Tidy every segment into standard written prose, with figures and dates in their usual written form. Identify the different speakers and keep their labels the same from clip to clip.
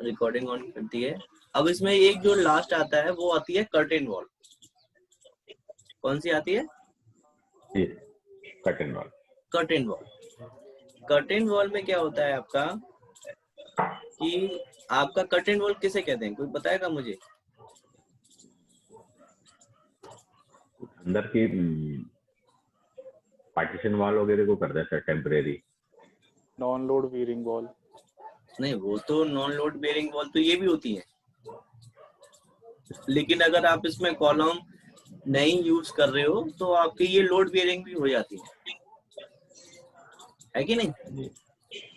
Speaker 1: Recording on करती है। अब इसमें एक जो लास्ट आता है वो आती है कर्टेन वॉल। कौन सी आती है?
Speaker 2: Curtain wall.
Speaker 1: Curtain wall. Curtain wall में क्या होता है आपका कि आपका कर्टेन वॉल किसे कहते हैं, कोई बताएगा मुझे?
Speaker 2: अंदर की पार्टीशन वॉल वगैरह को कर देता है temporary.
Speaker 3: Non load bearing wall.
Speaker 1: नहीं, वो तो नॉन लोड बेयरिंग वॉल तो ये भी होती है, लेकिन अगर आप इसमें कॉलम नहीं यूज कर रहे हो तो आपकी ये लोड बेयरिंग भी हो जाती है कि नहीं?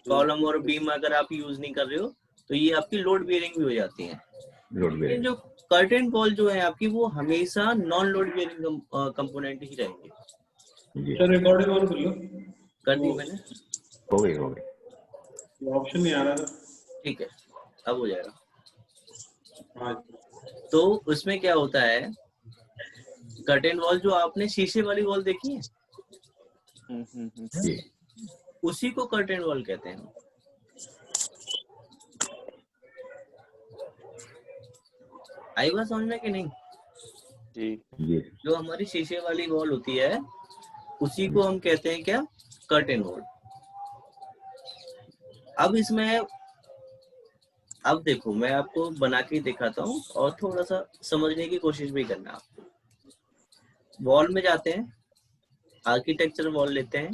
Speaker 1: कॉलम और बीम अगर आप यूज नहीं कर रहे हो तो ये आपकी लोड बेयरिंग भी हो जाती है। लेकिन जो कर्टेन वॉल जो है आपकी वो हमेशा नॉन लोड बेयरिंग कंपोनेंट ही रहेंगे।
Speaker 4: रिकॉर्डिंग ऑन कर लो।
Speaker 1: कर दी मैंने।
Speaker 2: हो गई।
Speaker 4: ऑप्शन नहीं आ रहा था।
Speaker 1: ठीक है, अब हो जाएगा।
Speaker 4: हाँ।
Speaker 1: तो उसमें क्या होता है, कर्टेन वॉल जो आपने शीशे वाली वॉल देखी है, उसी को कर्टेन वॉल कहते हैं। आई बात समझ में कि नहीं?
Speaker 3: जी।
Speaker 1: जो हमारी शीशे वाली वॉल होती है उसी को हम कहते हैं क्या? Curtain wall. अब इसमें अब देखो मैं आपको बना के दिखाता हूँ और थोड़ा सा समझने की कोशिश भी करना। आपको वॉल में जाते हैं, आर्किटेक्चर वॉल लेते हैं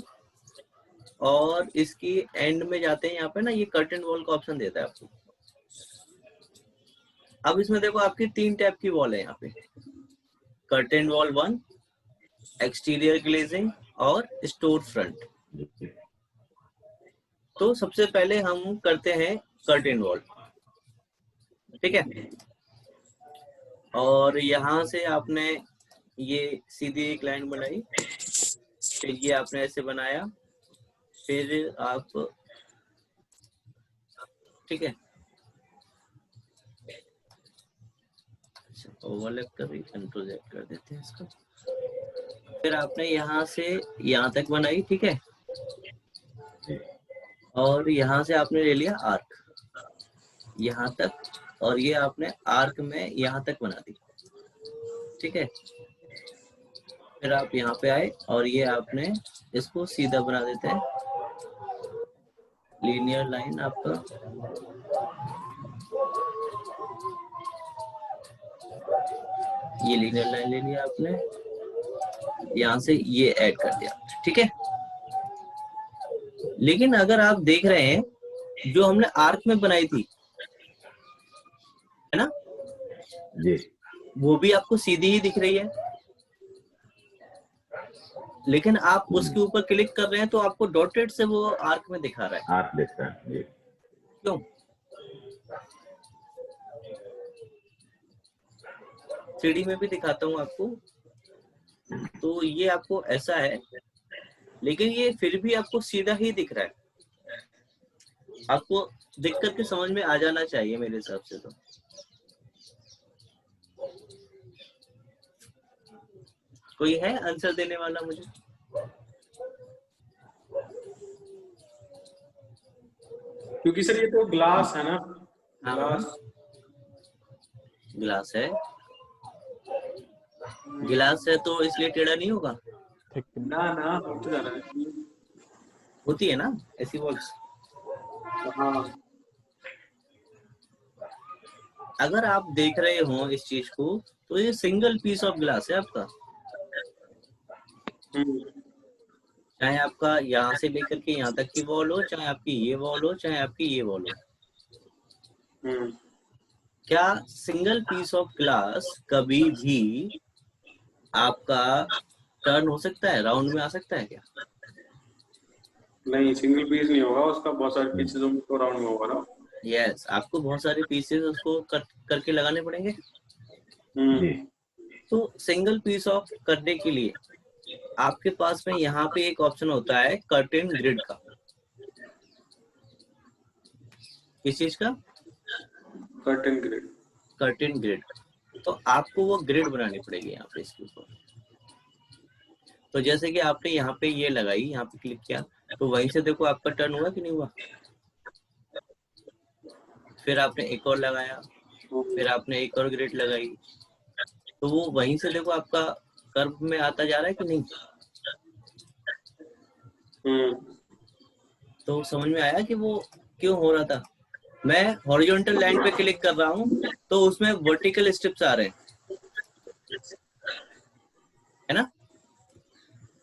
Speaker 1: और इसकी एंड में जाते हैं, यहाँ पे ना ये कर्टेन वॉल का ऑप्शन देता है आपको। अब इसमें देखो आपकी 3 टाइप की वॉल है यहाँ पे, कर्टेन वॉल 1, एक्सटीरियर ग्लेजिंग और स्टोर फ्रंट। तो सबसे पहले हम करते हैं कर्टेन वॉल, ठीक है। और यहाँ से आपने ये सीधी एक लाइन बनाई, फिर ये आपने ऐसे बनाया, फिर आप, ठीक है, ओवरलैप कर रही, कंट्रोल Z कर देते हैं इसको। फिर आपने यहाँ से यहाँ तक बनाई, ठीक है, और यहाँ से आपने ले लिया आर्क यहाँ तक, और ये आपने आर्क में यहाँ तक बना दी, ठीक है। फिर आप यहाँ पे आए और ये आपने इसको सीधा बना देते हैं, लीनियर लाइन आपका। ये लीनियर लाइन ले लिया आपने, यहाँ से ये ऐड कर दिया, ठीक है। लेकिन अगर आप देख रहे हैं जो हमने आर्क में बनाई थी, है ना
Speaker 2: जी,
Speaker 1: वो भी आपको सीधी ही दिख रही है, लेकिन आप उसके ऊपर क्लिक कर रहे हैं तो आपको डॉटेड से वो आर्क में दिखा रहा है।
Speaker 2: आर्क दिखता है जी।
Speaker 1: क्यों? 3D में भी दिखाता हूँ आपको। तो ये आपको ऐसा है, लेकिन ये फिर भी आपको सीधा ही दिख रहा है। आपको देख करके समझ में आ जाना चाहिए मेरे हिसाब से। तो कोई है आंसर देने वाला मुझे?
Speaker 4: क्योंकि सर ये तो ग्लास है ना,
Speaker 1: ग्लास है, गिलास है तो इसलिए टेढ़ा नहीं होगा
Speaker 4: ना हो तो जाना है।
Speaker 1: होती है ना ऐसी वॉल्स।
Speaker 4: हाँ।
Speaker 1: अगर आप देख रहे हो इस चीज को तो ये सिंगल पीस ऑफ ग्लास है आपका, चाहे आपका यहाँ से लेकर के यहाँ तक की वॉल हो, चाहे आपकी ये वॉल हो, चाहे आपकी ये वॉल हो। क्या सिंगल पीस ऑफ ग्लास कभी भी आपका टर्न हो सकता है, राउंड में आ सकता है क्या?
Speaker 4: नहीं, सिंगल पीस नहीं होगा उसका, बहुत सारे पीसेस तो राउंड में होगा ना।
Speaker 1: यस, आपको बहुत सारे पीसेस उसको करके लगाने पड़ेंगे। तो सिंगल पीस ऑफ करने के लिए आपके पास में यहाँ पे एक ऑप्शन होता है कर्टेन ग्रिड का। किस चीज का?
Speaker 4: Curtain grid.
Speaker 1: Curtain grid. तो आपको वो ग्रिड बनानी पड़ेगी यहाँ पे इसके ऊपर। तो जैसे कि आपने यहाँ पे ये लगाई, यहाँ पे क्लिक किया, तो वहीं से देखो आपका टर्न हुआ कि नहीं हुआ। फिर आपने एक और लगाया, फिर आपने एक और ग्रिड लगाई, तो वो वहीं से देखो आपका कर्व में आता जा रहा है कि नहीं? तो समझ में आया कि वो क्यों हो रहा था? मैं हॉरिजॉन्टल लाइन पे क्लिक कर रहा हूँ तो उसमें वर्टिकल स्ट्रिप्स आ रहे हैं, है ना?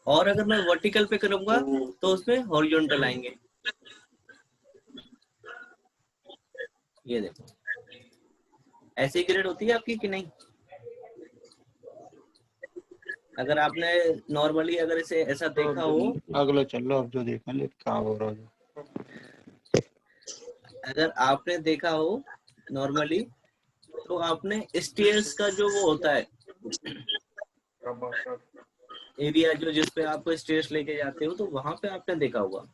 Speaker 1: और अगर मैं वर्टिकल पे करूंगा तो उसमें हॉरिजॉन्टल आएंगे। ये देखो, ऐसी ग्रिड होती है आपकी कि नहीं? अगर आपने नॉर्मली अगर इसे ऐसा देखा हो,
Speaker 3: अगला चल लो, अब जो देखा ले क्या हो रहा है।
Speaker 1: अगर आपने देखा हो नॉर्मली, तो आपने स्टेयर्स का जो वो होता है एरिया, जो जिसपे आप स्टेयर्स लेके जाते हो, तो वहां पे आपने देखा होगा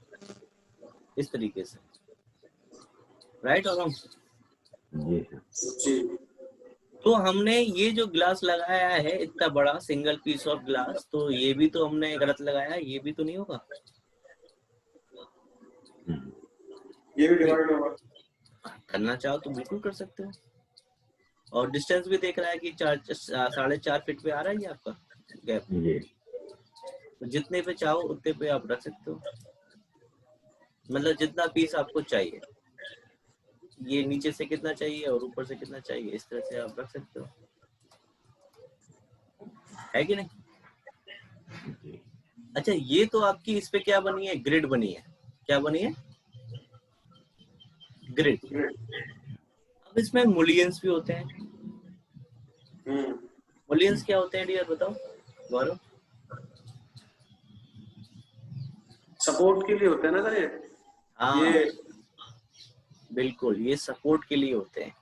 Speaker 1: इस तरीके से, राइट और रॉन्ग?
Speaker 2: जी।
Speaker 1: तो हमने ये जो ग्लास लगाया है इतना बड़ा सिंगल पीस ऑफ ग्लास, तो ये भी तो हमने गलत लगाया, ये भी तो नहीं होगा,
Speaker 4: ये भी डिवाइड होगा।
Speaker 1: करना चाहो तो बिल्कुल कर सकते हो। और डिस्टेंस भी देख रहा है कि 4.5 फीट पे आ रहा है ये आपका गैप, तो जितने पे चाहो उतने पे आप रख सकते हो, मतलब जितना पीस आपको चाहिए, ये नीचे से कितना चाहिए और ऊपर से कितना चाहिए, इस तरह से आप रख सकते हो, है कि नहीं? अच्छा, ये तो आपकी इस पे क्या बनी है? ग्रिड बनी है। क्या बनी है? ग्रिड। अब इसमें मुलियंस भी होते हैं। मुलियंस क्या होते हैं डियर, बताओ गौरव?
Speaker 4: सपोर्ट के लिए होते हैं ना सर ये?
Speaker 1: हाँ,
Speaker 4: ये
Speaker 1: बिल्कुल, ये सपोर्ट के लिए होते हैं।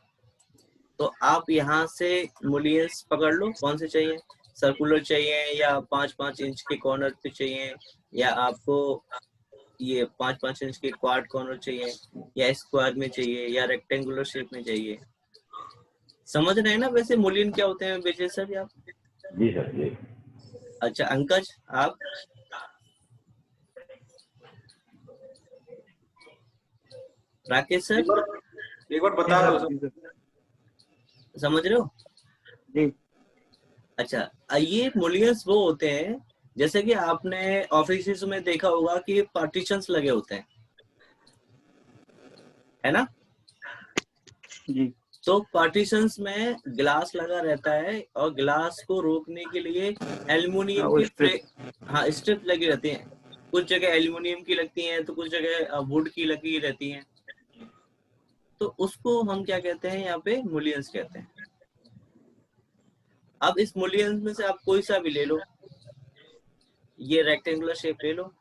Speaker 1: तो आप यहाँ से मुलियंस पकड़ लो, कौन से चाहिए, सर्कुलर चाहिए या 5-5 इंच के कॉर्नर पे चाहिए, या आपको ये 5-5 इंच के क्वाड कॉर्नर चाहिए, या स्क्वायर में चाहिए, या रेक्टेंगुलर शेप में चाहिए। समझ रहे हैं ना वैसे मुलियन क्या होते हैं विजय सर आप?
Speaker 2: जी सर जी।
Speaker 1: अच्छा अंकज, आप? राकेश सर,
Speaker 4: एक बार बता दो सर।
Speaker 1: समझ रहे हो?
Speaker 3: जी।
Speaker 1: अच्छा, ये मुलियंस वो होते हैं, जैसे कि आपने ऑफिस में देखा होगा कि पार्टीशंस लगे होते हैं, है ना?
Speaker 3: जी।
Speaker 1: तो पार्टीशंस में ग्लास लगा रहता है और ग्लास को रोकने के लिए एल्युमिनियम की स्ट्रिप लगी रहती हैं। कुछ जगह एल्युमिनियम की लगती हैं तो कुछ जगह वुड की लगी रहती हैं। तो उसको हम क्या कहते हैं, यहाँ पे मुलियंस कहते हैं। अब इस मुलियंस में से आप कोई सा भी ले लो, ये रेक्टेंगुलर शेप ले लो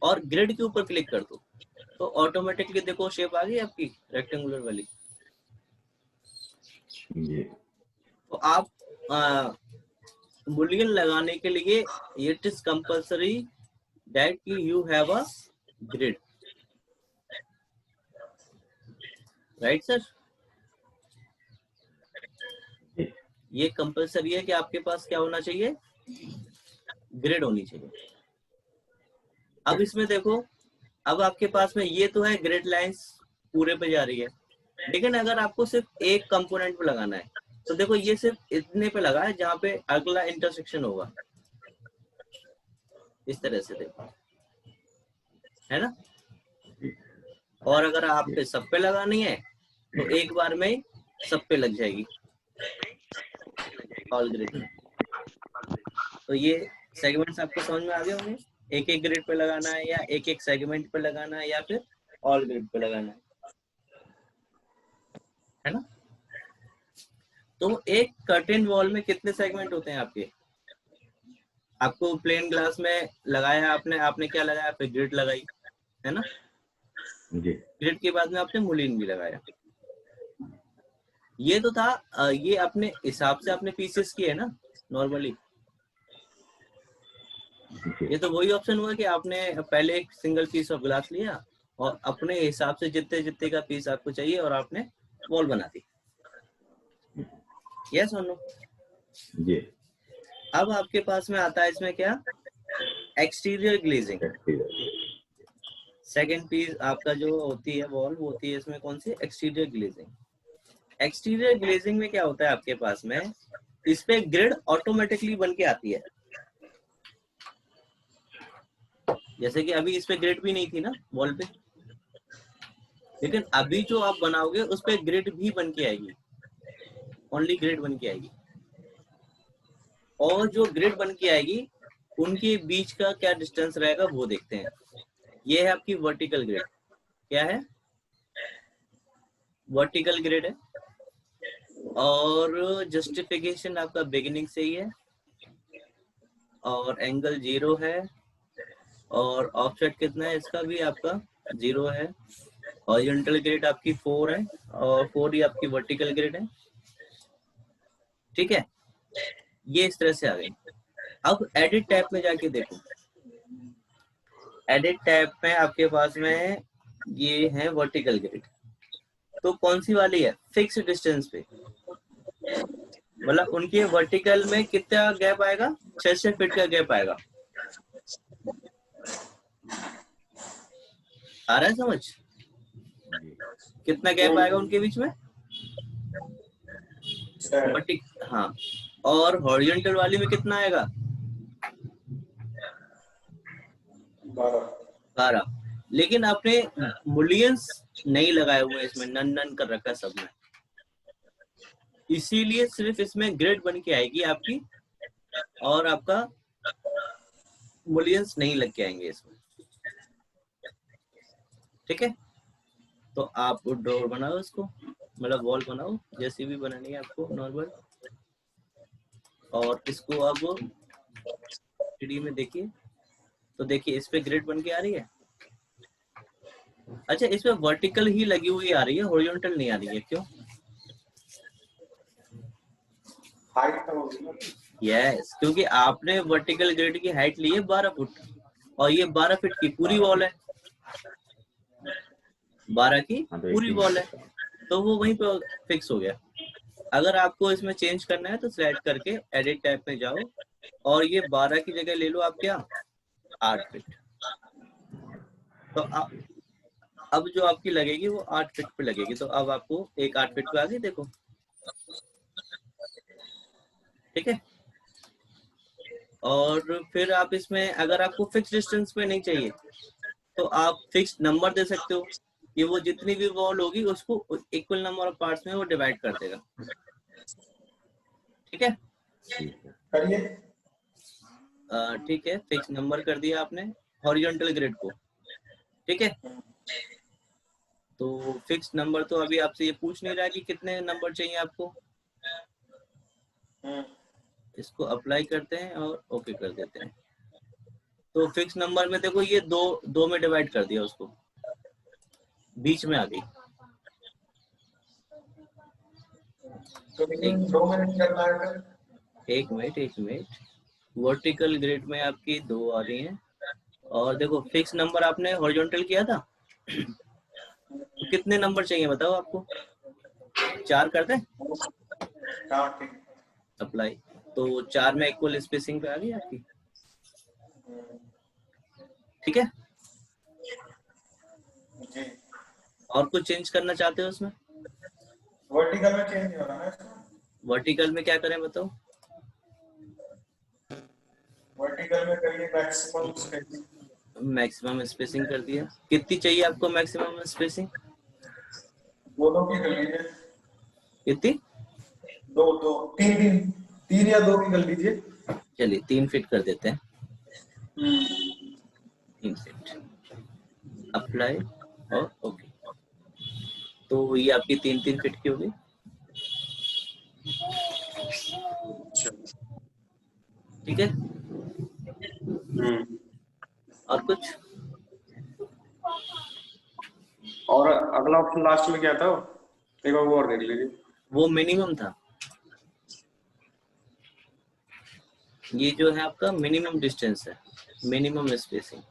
Speaker 1: और ग्रिड के ऊपर क्लिक कर दो, तो ऑटोमेटिकली देखो शेप आ गई आपकी रेक्टेंगुलर वाली।
Speaker 2: जी।
Speaker 1: तो आप बुलियन लगाने के लिए it is compulsory that you have a grid, right sir? ये कंपल्सरी है कि आपके पास क्या होना चाहिए, ग्रिड होनी चाहिए। अब इसमें देखो, अब आपके पास में ये तो है ग्रिड लाइंस पूरे पे जा रही है, लेकिन अगर आपको सिर्फ एक कंपोनेंट पे लगाना है तो देखो ये सिर्फ इतने पे लगा है जहाँ पे अगला इंटरसेक्शन होगा, इस तरह से देखो, है ना? और अगर आप पे सब पे लगानी है तो एक बार में सब पे लग जाएगी ऑल ग्रिड में। तो ये सेगमेंट्स आपको समझ में आ गए होंगे, एक एक ग्रिड पे लगाना है या एक एक सेगमेंट पे लगाना है या फिर ऑल ग्रिड पे लगाना है ना? तो एक कर्टेन वॉल में कितने सेगमेंट होते हैं आपके? आपको प्लेन ग्लास में लगाया आपने क्या लगाया, फिर ग्रिड लगाई, है ना?
Speaker 2: जी।
Speaker 1: ग्रिड के बाद में आपने मुलिन भी लगाया। ये तो था, ये अपने हिसाब से आपने पीसेस किए ना नॉर्मली। ये तो वही ऑप्शन हुआ कि आपने पहले एक सिंगल पीस ऑफ ग्लास लिया और अपने हिसाब से जितने जितने का पीस आपको चाहिए और आपने वॉल बना दी। यस और नो?
Speaker 2: जी।
Speaker 1: अब आपके पास में आता है इसमें क्या, एक्सटीरियर ग्लेजिंग। सेकंड पीस आपका जो होती है वॉल, वो होती है इसमें कौन सी, एक्सटीरियर ग्लेजिंग। एक्सटीरियर ग्लेजिंग में क्या होता है आपके पास में, इस पे ग्रिड ऑटोमेटिकली बन के आती है। जैसे कि अभी इस पे ग्रिड भी नहीं थी ना वॉल पे, लेकिन अभी जो आप बनाओगे उस पे ग्रिड भी बन के आएगी, ओनली ग्रिड बन के आएगी। और जो ग्रिड बन के आएगी उनके बीच का क्या डिस्टेंस रहेगा वो देखते हैं। ये है आपकी वर्टिकल ग्रिड। क्या है? वर्टिकल ग्रिड है। और जस्टिफिकेशन आपका बिगिनिंग से ही है, और एंगल 0 है, और ऑफसेट कितना है इसका भी आपका 0 है। हॉरिजॉन्टल ग्रिड आपकी 4 है, और 4 ही आपकी वर्टिकल ग्रिड है। ठीक है, ये इस तरह से आ गई। अब एडिट टैब में जाके देखो, एडिट टैब में आपके पास में ये है वर्टिकल ग्रिड। तो कौन सी वाली है? फिक्स डिस्टेंस पे, मतलब उनके वर्टिकल में कितना गैप आएगा? 6 फीट का गैप आएगा। आ रहा है समझ?
Speaker 2: जी
Speaker 1: कितना गैप आएगा उनके बीच में? हाँ। और हॉरिजॉन्टल वाली में कितना आएगा? 12। लेकिन आपने मुलियंस नहीं लगाए हुए इसमें, नन नन कर रखा है सब में, इसीलिए सिर्फ इसमें ग्रिड बन के आएगी आपकी, और आपका मुलियंस नहीं लग के आएंगे इसमें। ठीक है, तो आप डोर बनाओ इसको, मतलब वॉल बनाओ, जैसी भी बनानी है आपको नॉर्मल। और इसको अब 3D में देखिए, तो देखिए इस पे ग्रिड बन के आ रही है। अच्छा, इसमें वर्टिकल ही लगी हुई आ रही है, हॉरिजॉन्टल नहीं आ रही है, क्यों? यस, क्योंकि आपने वर्टिकल ग्रिड की हाइट ली है 12 फुट, और ये 12 फीट की पूरी वॉल है, 12 की
Speaker 2: हाँ, तो
Speaker 1: पूरी
Speaker 2: 18
Speaker 1: वॉल है, तो वो वहीं पे फिक्स हो गया। अगर आपको इसमें चेंज करना है तो सिलेक्ट करके एडिट टैब में जाओ, और ये 12 की जगह ले लो आप क्या, 8 फीट। तो अब जो आपकी लगेगी वो 8 फीट पे लगेगी। तो अब आपको एक 8 फीट पे आ गई, देखो। ठीक है, और फिर आप इसमें अगर आपको फिक्स डिस्टेंस पे नहीं चाहिए तो आप फिक्स नंबर दे सकते हो, कि वो जितनी भी वॉल होगी उसको इक्वल नंबर ऑफ पार्ट्स में वो डिवाइड कर देगा। ठीक है,
Speaker 4: करिए।
Speaker 1: ठीक है, फिक्स नंबर कर दिया आपने हॉरिजॉन्टल ग्रिड को। ठीक है, तो फिक्स नंबर तो अभी आपसे ये पूछ नहीं रहा कि कितने नंबर चाहिए आपको। इसको अप्लाई करते हैं और ओके कर देते हैं। तो फिक्स नंबर में देखो ये दो में डिवाइड कर दिया उसको, बीच में आ गई।
Speaker 4: तो लेकिन 2 मिनट करना है।
Speaker 1: एक मिनट, वर्टिकल ग्रिड में आपकी 2 आ रही हैं, और देखो फिक्स नंबर आपने हॉरिजॉन्टल किया था, तो कितने नंबर चाहिए बताओ आपको? 4 कर दें? अप्लाई, तो 4 में इक्वल स्पेसिंग पे आ गई आपकी। ठीक है,
Speaker 4: जी।
Speaker 1: और कुछ चेंज करना चाहते हो उसमें?
Speaker 4: वर्टिकल में चेंज नहीं होना है इसमें।
Speaker 1: वर्टिकल में क्या करें बताओ?
Speaker 4: वर्टिकल में करिए मैक्सिमम स्पेसिंग।
Speaker 1: मैक्सिमम स्पेसिंग कर दिया। कितनी चाहिए आपको मैक्सिमम स्पेसिंग?
Speaker 4: दोनों की कर लीजिए।
Speaker 1: कितनी?
Speaker 4: 3 या 2 की कर लीजिए।
Speaker 1: चलिए 3 फीट कर देते हैं। 3 फीट, अप्लाई और ओके। तो ये आपकी 3 फीट की होगी। ठीक है, और कुछ?
Speaker 4: और अगला ऑप्शन लास्ट में क्या था? एक बार वो और देख लीजिए।
Speaker 1: वो मिनिमम था, ये जो है आपका मिनिमम डिस्टेंस है, मिनिमम स्पेसिंग।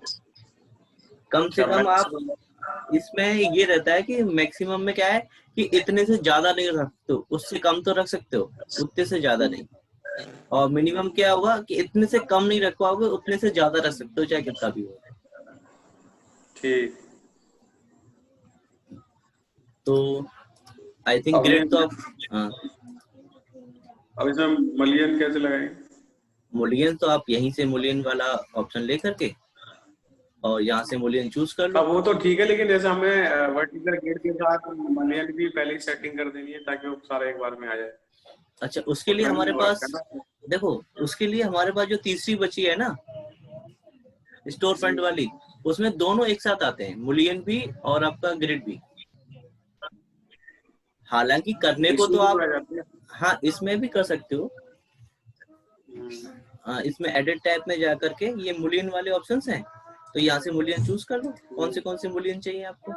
Speaker 1: कम से कम आप इसमें ये रहता है कि मैक्सिमम में क्या है कि इतने से ज्यादा नहीं रख सकते हो, उससे कम तो रख सकते हो, उतने से ज्यादा नहीं। और मिनिमम क्या होगा कि इतने से कम नहीं रख पाओगे, उतने से ज्यादा रख सकते हो, चाहे कितना भी हो।
Speaker 4: ठीक।
Speaker 1: तो आई थिंक
Speaker 4: अब ये
Speaker 1: ग्रिड तो आप, हाँ,
Speaker 4: अब इसमें मलियन कैसे लगाएंगे?
Speaker 1: मूलियन तो आप यहीं से मूलियन वाला ऑप्शन ले करके और यहाँ से मूलियन चूज कर लो।
Speaker 4: अब वो तो ठीक है, लेकिन जैसे हमें वर्टिकल ग्रिड के साथ मलियन भी पहले ही सेटिंग कर देनी है ताकि वो सारा एक बार में आ जाए।
Speaker 1: अच्छा, उसके लिए
Speaker 4: उसमें नहीं
Speaker 1: हमारे
Speaker 4: हो
Speaker 1: पास,
Speaker 4: रखा ना।
Speaker 1: देखो उसके लिए हमारे पास जो तीसरी बची है ना स्टोर फ्रंट वाली, उसमें दोनों एक साथ आते हैं, मूलियन भी और आपका ग्रिड भी। हालांकि करने को तो
Speaker 4: इसमें भी
Speaker 1: आप,
Speaker 4: आ जाती है।
Speaker 1: हाँ इसमें भी कर सकते हो। इसमें एडिट टैब में जा करके ये मूलियन वाले ऑप्शंस हैं, तो यहाँ से मूलियन चूज कर लो, कौन से मूलियन चाहिए आपको,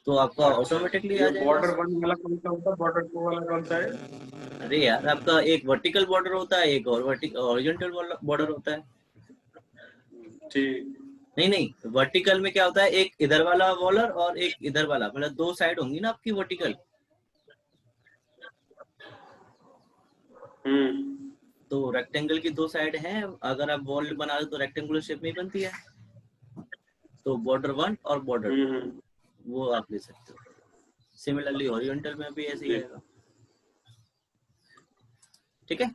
Speaker 1: तो आपका
Speaker 4: अच्छा,
Speaker 1: ऑटोमेटिकली आ
Speaker 4: ये
Speaker 1: जाएगा।
Speaker 4: बॉर्डर 1 वाला कौन सा होता है, बॉर्डर 2 वाला कौन सा है?
Speaker 1: अरे यार, आपका एक वर्टिकल बॉर्डर होता है, एक और हॉरिजॉन्टल बॉर्डर होता है।
Speaker 4: ठीक।
Speaker 1: नहीं नहीं, वर्टिकल में क्या होता है, एक इधर वाला बॉर्डर और एक इधर वाला, मतलब दो साइड होंगी ना आपकी वर्टिकल। तो रेक्टेंगल की दो साइड हैं, अगर आप वॉल बना रहे हो तो रेक्टेंगुलर शेप में ही बनती है। तो बॉर्डर 1 और बॉर्डर 2 वो आप ले सकते हो। सिमिलरली हॉरिजॉन्टल में भी ऐसे ही आएगा। ठीक है,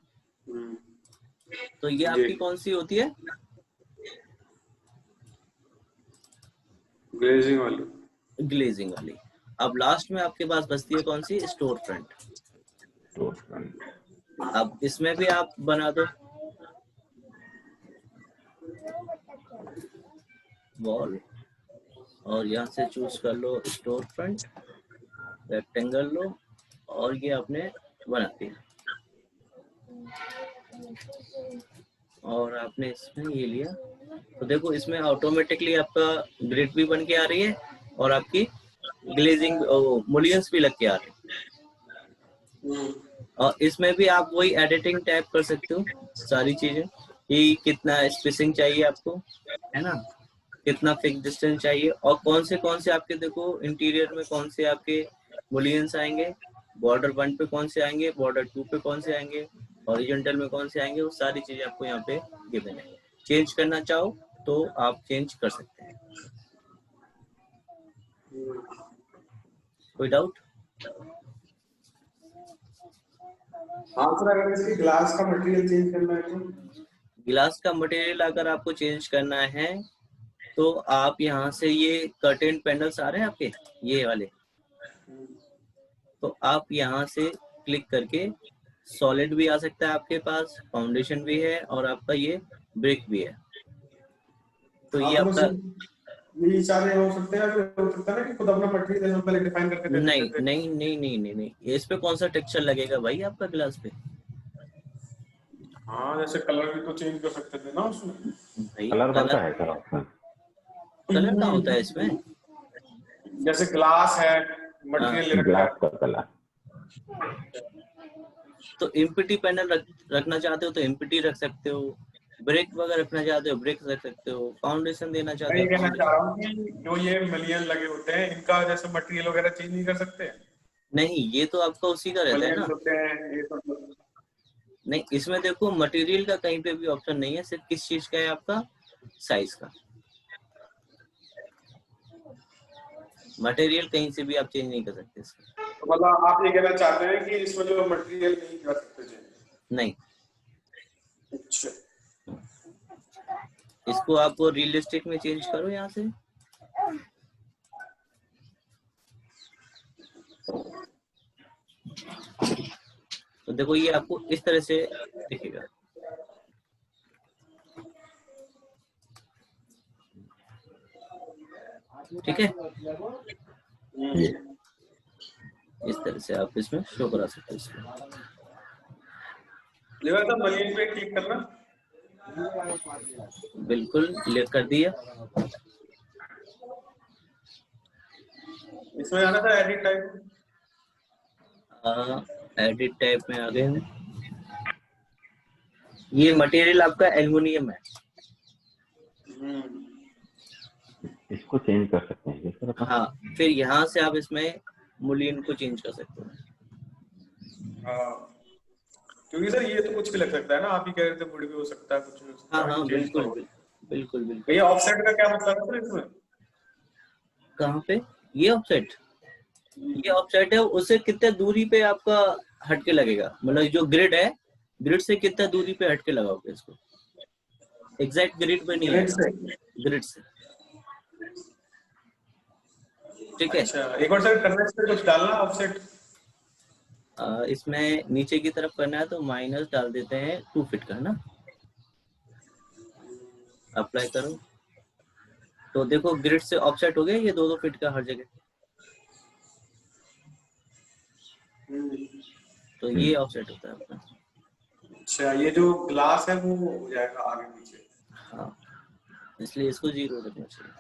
Speaker 1: तो ये आपकी कौन सी होती है,
Speaker 4: ग्लेजिंग वाली।
Speaker 1: ग्लेजिंग वाली। अब लास्ट में आपके पास बचती है कौन सी, स्टोर फ्रंट।
Speaker 2: Store front.
Speaker 1: अब इसमें भी आप बना दो वॉल और यहाँ से चूज कर लो स्टोर फ्रंट, रेक्टेंगल लो और ये आपने बना दिया। और आपने इसमें ये लिया तो देखो इसमें ऑटोमेटिकली आपका ग्रिड भी बन के आ रही है और आपकी ग्लेजिंग मूलियंस भी लग के आ रही है। और इसमें भी आप वही एडिटिंग टैब कर सकते हो, सारी चीजें कि कितना स्पेसिंग चाहिए आपको, है ना, कितना फिक्स डिस्टेंस चाहिए और कौन से आपके देखो इंटीरियर में कौन से आपके मूलियंस आएंगे, बॉर्डर 1 पे कौन से आएंगे, बॉर्डर 2 पे कौन से आएंगे, हॉरिजॉन्टल में कौन से आएंगे, वो सारी चीजें आपको यहाँ पे गिवन है। चेंज करना चाहो तो आप चेंज कर सकते हैं। कोई डाउट?
Speaker 4: हाँ सर, अगर इसकी ग्लास का मटेरियल चेंज करना है तो?
Speaker 1: ग्लास का मटेरियल अगर आपको चेंज करना है तो आप यहाँ से ये कर्टेन पैनल्स आ रहे हैं आपके ये वाले, तो आप यहाँ से क्लिक करके सॉलिड भी आ सकता है आपके पास, फाउंडेशन भी है और आपका ये ब्रिक भी है। तो ये आपका
Speaker 4: ये सारे हो सकते हैं, हो सकता है ना कि खुद अपना मटेरियल पहले डिफाइन करके दे
Speaker 1: नहीं
Speaker 4: देते थे।
Speaker 1: नहीं नहीं नहीं नहीं नहीं, इस पे कौन सा टेक्सचर लगेगा भाई आपका ग्लास पे?
Speaker 4: हाँ, जैसे कलर भी तो चेंज कर सकते थे ना उसमें।
Speaker 1: भाई
Speaker 2: कलर बनता
Speaker 1: कलर,
Speaker 2: है सर ऑप्शन।
Speaker 1: कलर कहाँ होता है इसमें?
Speaker 4: जैसे ग्लास है, मटेरियल ले रखा
Speaker 2: ग्लास
Speaker 4: है।
Speaker 2: का कलर।
Speaker 1: तो इम्पिटी पैनल रखना चाहते हो तो इम्पिटी रख सकते हो, ब्रेक वगैरह रखना चाहते हो ब्रेक रख सकते हो, फाउंडेशन देना
Speaker 4: मैं
Speaker 1: चाहते
Speaker 4: ये
Speaker 1: हो
Speaker 4: कहना चाह
Speaker 1: फाउंडेशन।
Speaker 4: रहा हूँ कि जो ये मिलियन लगे होते हैं, इनका जैसे मटेरियल वगैरह चेंज नहीं कर सकते?
Speaker 1: नहीं, ये तो आपका उसी का रहता है
Speaker 4: मिलियन
Speaker 1: ना।
Speaker 4: होते हैं ये सब।
Speaker 1: नहीं, इसमें देखो मटेरियल का कहीं पे भी ऑप्शन नहीं है, सिर्फ किस चीज का है आपका, साइज का। मटेरियल कहीं से भी आप चेंज नहीं कर सकते इसका।
Speaker 4: तो मतलब आप ये कहना चाहते हैं कि इसमें जो मटेरियल नहीं कर सकते चेंज?
Speaker 1: नहीं,
Speaker 4: अच्छा।
Speaker 1: इसको आप रियलिस्टिक में चेंज करो यहाँ से। तो देखो ये आपको इस तरह से दिखेगा। ठीक है, इस तरह से आप इसमें शो करा सकते हो इसको।
Speaker 4: लेवल तो मिलियन पे क्लिक करना।
Speaker 1: बिल्कुल क्लिक कर दिया।
Speaker 4: इसमें आना था एडिट टाइप।
Speaker 1: एडिट टाइप में आ गए हैं। ये मटेरियल आपका एल्युमिनियम है।
Speaker 2: इसको चेंज कर सकते हैं सर?
Speaker 1: हाँ, फिर यहाँ से आप इसमें मूलियन को चेंज कर सकते हो।
Speaker 4: क्योंकि सर ये तो कुछ भी लग सकता है ना, आप ही कह रहे थे वुड भी हो सकता है, कुछ भी हो सकता है।
Speaker 1: हाँ हाँ,
Speaker 4: चेंज
Speaker 1: बिल्कुल
Speaker 4: तो
Speaker 1: बिल्कुल बिल्कुल।
Speaker 4: ये ऑफसेट का क्या मतलब है इसमें?
Speaker 1: कहाँ पे ये ऑफसेट? ये ऑफसेट है, उससे कितने दूरी पे आपका हटके लगेगा, मतलब जो ग्रिड है, ग्रिड से कितना दूरी पे हटके लगाओगे इसको, एग्जैक्ट ग्रिड पे नहीं
Speaker 4: ग्रिड
Speaker 1: आएगा,
Speaker 4: से।
Speaker 1: ग्रिड से, ठीक है।
Speaker 4: अच्छा, एक बार सर करने से कुछ डालना ऑफसेट।
Speaker 1: इसमें नीचे की तरफ करना है तो माइनस डाल देते हैं 2 फीट का, है ना। अप्लाई करो तो देखो ग्रिड से ऑफसेट हो गया ये 2-2 फीट का हर जगह, तो ये ऑफसेट होता है अपना।
Speaker 4: अच्छा, ये जो ग्लास है वो हो जाएगा आगे पीछे।
Speaker 1: हाँ, इसलिए इसको 0 रखना चाहिए।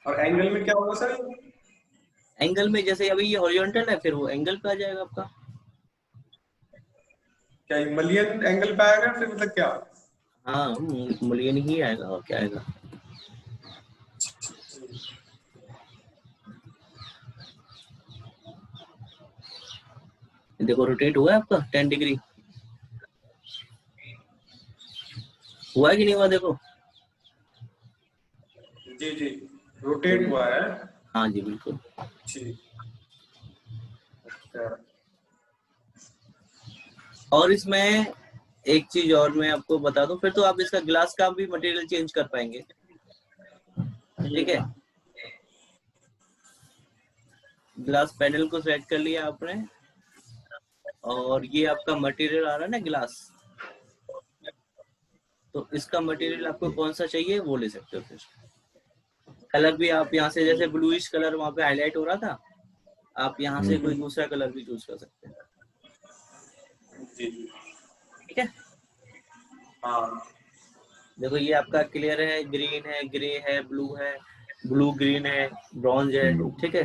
Speaker 4: और एंगल में क्या होगा सर?
Speaker 1: एंगल में जैसे अभी ये हॉरिजॉन्टल है, फिर वो एंगल पे आ जाएगा आपका।
Speaker 4: क्या मलियन एंगल पे आएगा फिर, मतलब क्या?
Speaker 1: हाँ, मूल्यन ही आएगा और क्या आएगा। देखो रोटेट हुआ है आपका 10 डिग्री, हुआ है कि नहीं हुआ देखो।
Speaker 4: जी जी,
Speaker 1: तो
Speaker 4: रोटेट हुआ है।
Speaker 1: हाँ जी बिल्कुल।
Speaker 4: जी। अच्छा।
Speaker 1: और इसमें एक चीज और मैं आपको बता दूं, फिर तो आप इसका ग्लास का भी मटेरियल चेंज कर पाएंगे, ठीक है। ग्लास पैनल को सेलेक्ट कर लिया आपने, और ये आपका मटेरियल आ रहा है ना ग्लास, तो इसका मटेरियल आपको कौन सा चाहिए वो ले सकते हो। फिर कलर भी आप यहाँ से, जैसे ब्लूइश कलर वहाँ पे हाईलाइट हो रहा था, आप यहाँ से कोई दूसरा कलर भी चूज कर सकते हैं,
Speaker 4: जी।
Speaker 1: ठीक है।
Speaker 4: हाँ।
Speaker 1: देखो ये आपका क्लियर है, ग्रीन है, ग्रे है, ब्लू है, ब्लू ग्रीन है, ब्रॉन्ज है, ठीक है।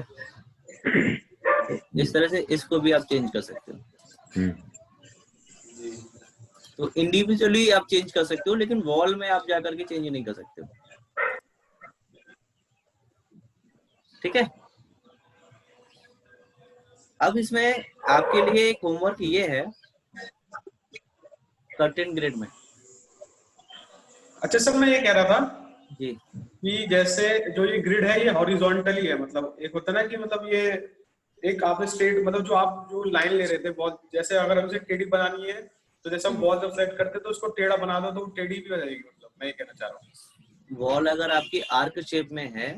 Speaker 1: तो इस तरह से इसको भी आप चेंज कर सकते हो।
Speaker 4: जी।
Speaker 1: तो इंडिविजुअली आप चेंज कर सकते हो, लेकिन वॉल में आप जाकर के चेंज नहीं कर सकते हो, ठीक है। अब इसमें आपके लिए एक होमवर्क ये है, कर्टेन ग्रिड में।
Speaker 4: अच्छा सर, मैं ये कह रहा था
Speaker 1: जी
Speaker 4: कि जैसे जो ये ग्रिड है ये हॉरिजॉन्टली है, मतलब एक होता है ना कि मतलब ये एक आपने स्ट्रेट, मतलब जो आप जो लाइन ले रहे थे बहुत, जैसे अगर हमसे टेढ़ी बनानी है तो जैसे हम बॉल जब सेट करते हैं तो उसको टेढ़ा बना दो तो वो टेढ़ी भी हो जाएगी, मतलब मैं ये कहना चाह रहा हूँ।
Speaker 1: वॉल अगर आपकी आर्क शेप में है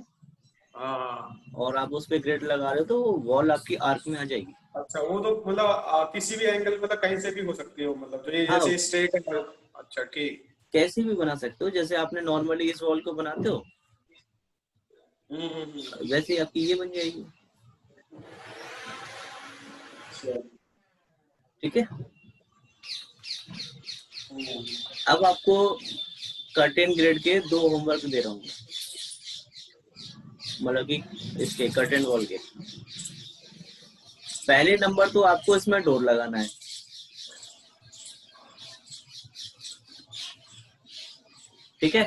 Speaker 4: हाँ।
Speaker 1: और आप उस पे ग्रिड लगा रहे हो तो वॉल आपकी आर्क में आ जाएगी।
Speaker 4: अच्छा, वो तो मतलब किसी भी एंगल, मतलब कहीं से भी हो सकती हो, मतलब जो ये
Speaker 1: हाँ,
Speaker 4: जैसे स्ट्रेट है। अच्छा ठीक।
Speaker 1: कैसे भी बना सकते हो, जैसे आपने नॉर्मली इस वॉल को बनाते हो
Speaker 4: हम्म।
Speaker 1: वैसे ही आपकी ये बन जाएगी,
Speaker 4: अच्छा।
Speaker 1: ठीक है।
Speaker 4: हम्म।
Speaker 1: अब आपको कर्टेन ग्रिड के 2 होमवर्क दे रहा हूँ, मतलब कि इसके कर्टेन वॉल के। पहले नंबर तो आपको इसमें डोर लगाना है, ठीक है।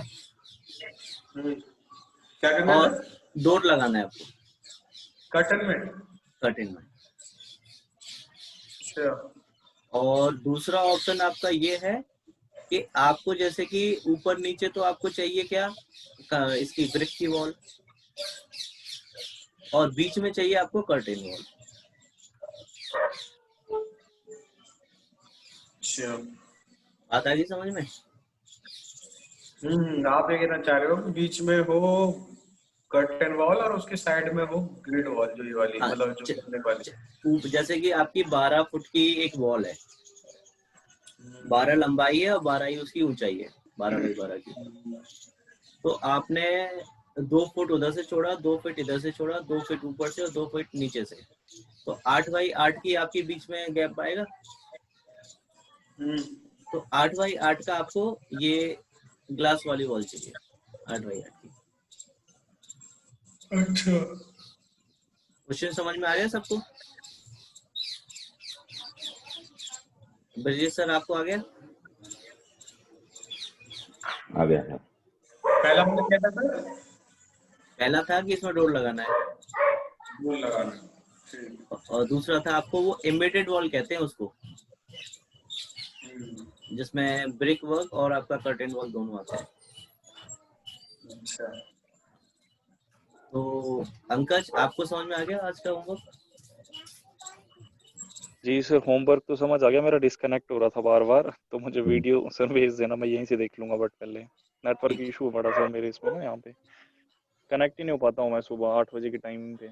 Speaker 4: क्या करना है
Speaker 1: और
Speaker 4: सर?
Speaker 1: डोर लगाना है आपको
Speaker 4: कर्टन में?
Speaker 1: कर्टेन में।
Speaker 4: अच्छा।
Speaker 1: और दूसरा ऑप्शन आपका ये है कि आपको जैसे कि ऊपर नीचे तो आपको चाहिए क्या, इसकी ब्रिक की वॉल, और बीच में चाहिए आपको कर्टेन वॉल।
Speaker 4: अच्छा।
Speaker 1: बात आ गई समझ में।
Speaker 4: आप ये कहना चाह रहे हो कि बीच में हो कर्टन वॉल और उसके साइड में हो ग्रिड वॉल, जो ये वाली,
Speaker 1: हाँ,
Speaker 4: मतलब जो गिरने वाली।
Speaker 1: जैसे कि आपकी 12 फुट की एक वॉल है, 12 लंबाई है और 12 ही उसकी ऊंचाई है, 12 बाई 12 की। तो आपने 2 फुट उधर से छोड़ा, 2 फीट इधर से छोड़ा, 2 फीट ऊपर से और 2 फीट नीचे से, तो 8 बाई 8 की आपके बीच में गैप आएगा। तो 8 बाई 8 का आपको ये ग्लास वाली वॉल चाहिए, 8 बाई 8 की।
Speaker 4: अच्छा।
Speaker 1: क्वेश्चन समझ में आ गया सबको? ब्रजेश सर आपको आ गया?
Speaker 2: आ गया था।
Speaker 4: पहला हमने क्या था सर?
Speaker 1: पहला था कि इसमें डोर लगाना है,
Speaker 4: बोल लगाना। ठीक।
Speaker 1: और दूसरा था आपको वो एम्बेडेड वॉल कहते हैं उसको, जिसमें ब्रिक वर्क और आपका कर्टेन वॉल दोनों आते हैं।
Speaker 4: अच्छा।
Speaker 1: तो अंकज आपको समझ में आ गया आज का होमवर्क?
Speaker 5: जी सर, होमवर्क तो समझ आ गया, मेरा डिस्कनेक्ट हो रहा था बार बार, तो मुझे वीडियो सर भेज देना, मैं यहीं से देख लूंगा। बट पहले नेटवर्क इशू बड़ा सर मेरे इसमें ना, यहाँ पे कनेक्ट ही नहीं हो पाता हूँ मैं सुबह 8 बजे के टाइम पे,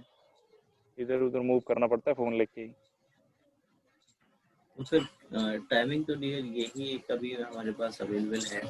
Speaker 5: इधर उधर मूव करना पड़ता है फ़ोन लेके ही।
Speaker 1: तो फिर टाइमिंग तो यही कभी हमारे पास अवेलेबल है।